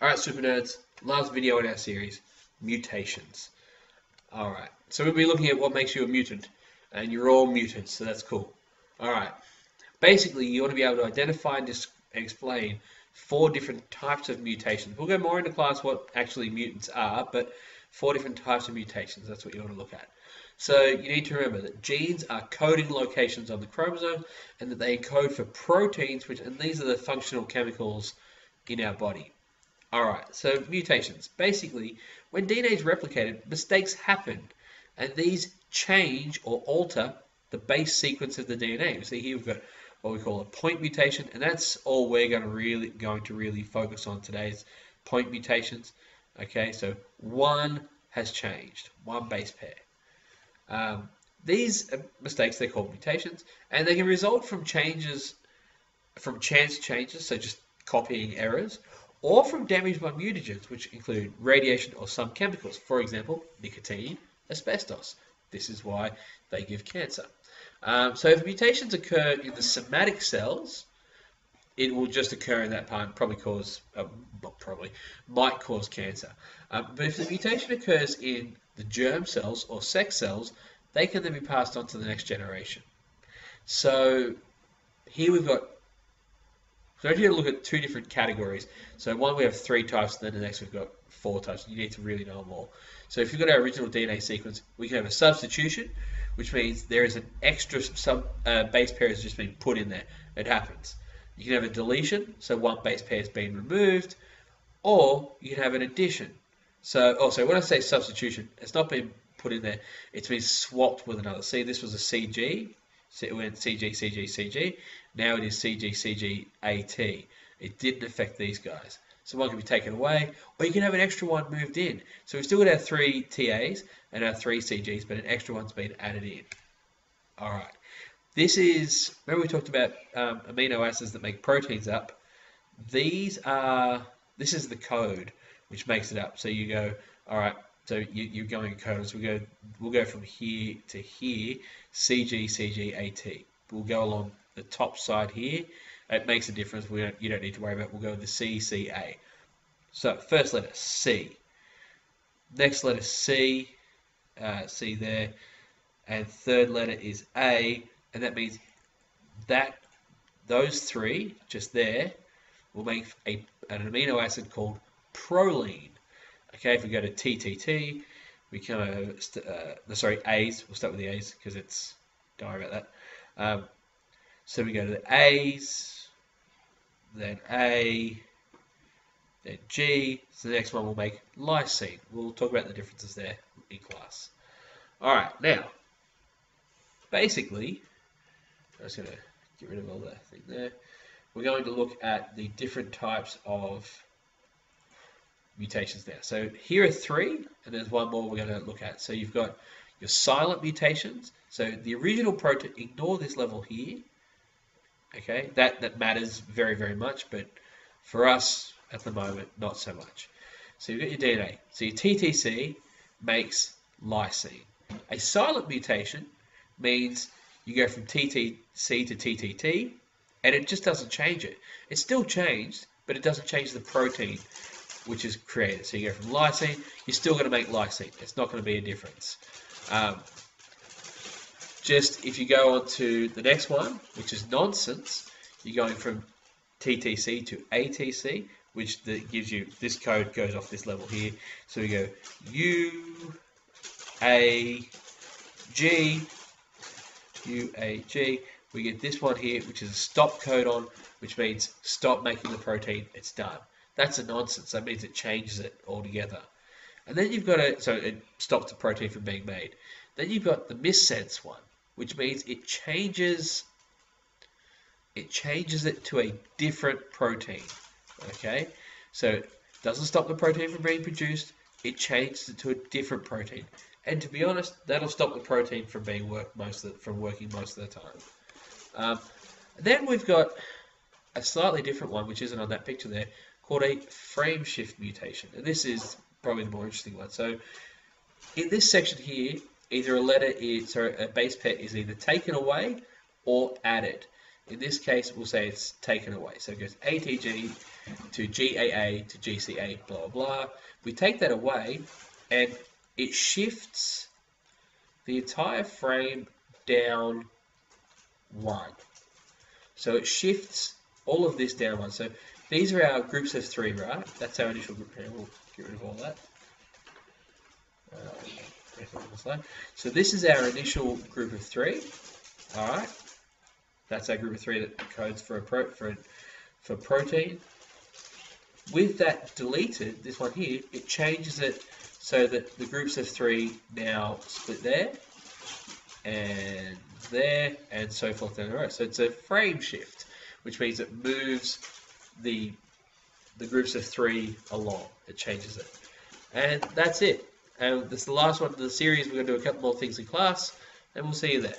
Alright, super nerds, last video in our series, mutations. Alright, so we'll be looking at what makes you a mutant, and you're all mutants, so that's cool. Alright, basically you want to be able to identify and explain 4 different types of mutations. We'll go more into class what actually mutants are, but 4 different types of mutations, that's what you want to look at. So you need to remember that genes are coding locations on the chromosome, and that they encode for proteins, and these are the functional chemicals in our body. Alright, so mutations. Basically, when DNA is replicated, mistakes happen, and these change or alter the base sequence of the DNA. See here we've got what we call a point mutation, and that's all we're going to really focus on today is point mutations. Okay, so one has changed, one base pair. These mistakes, they're called mutations, and they can result from chance changes, so just copying errors, or from damage by mutagens, which include radiation or some chemicals. For example, nicotine, asbestos. This is why they give cancer. So if mutations occur in the somatic cells, it will just occur in that part, might cause cancer. But if the mutation occurs in the germ cells or sex cells, they can then be passed on to the next generation. So here we've got, so if you look at 2 different categories, so one we have 3 types, and then the next we've got 4 types. You need to really know them all. So if you've got our original DNA sequence, we can have a substitution, which means there is an extra base pair has just been put in there. It happens. You can have a deletion, so one base pair has been removed, or you can have an addition. So also, when I say substitution, it's not been put in there, it's been swapped with another. See, this was a CG, so it went CG, CG, CG. Now it is CG, CG, AT. It didn't affect these guys. So one can be taken away, or you can have an extra one moved in. So we've still got our 3 TAs and our 3 CGs, but an extra one's been added in. All right. This is, remember we talked about amino acids that make proteins up. This is the code which makes it up. So you go, all right, so you're going in code. So we'll go from here to here, CG, CG, AT. We'll go along the top side here. It makes a difference. You don't need to worry about it. We'll go with the C, C, A. So first letter, C. Next letter, C. C there. And third letter is A. And that means that those 3, just there, will make an amino acid called proline. Okay, if we go to TTT, we come over, A's. We'll start with the A's because don't worry about that. So we go to the A's, then A, then G. So the next one will make lysine. We'll talk about the differences there in class. All right, now, basically, I'm just going to get rid of all that thing there. We're going to look at the different types of mutations now. So here are 3, and there's one more we're going to look at. So you've got your silent mutations. So the original protein, ignore this level here. Okay, that matters very, very much, but for us at the moment, not so much. So you've got your DNA. So your TTC makes lysine. A silent mutation means you go from TTC to TTT, and it just doesn't change it. It's still changed, but it doesn't change the protein which is created. So you go from lysine, you're still going to make lysine. It's not going to be a difference. Just if you go on to the next one, which is nonsense, you're going from TTC to ATC, which gives you, this code goes off this level here. So we go UAG, we get this one here, which is a stop codon, which means stop making the protein, it's done. That's a nonsense. That means it changes it altogether. And then you've got so it stops the protein from being made. Then you've got the missense one, which means it changes it to a different protein. Okay? So it doesn't stop the protein from being produced, it changes it to a different protein. And to be honest, that'll stop the protein from working most of the time. Then we've got a slightly different one, which isn't on that picture there, called a frameshift mutation. And this is probably the more interesting one. So in this section here, either a base pair is either taken away or added. In this case, we'll say it's taken away. So it goes ATG to GAA to GCA, blah, blah, blah. We take that away, and it shifts the entire frame down 1. So it shifts all of this down 1. So these are our groups of 3, right? That's our initial group here. We'll get rid of all that. So this is our initial group of 3. All right. That's our group of 3 that codes for protein. With that deleted, this one here, it changes it so that the groups of 3 now split there, and so forth down the row. So it's a frame shift, which means it moves the groups of 3 along. It changes it. And that's it. And this is the last one of the series. We're going to do a couple more things in class, and we'll see you there.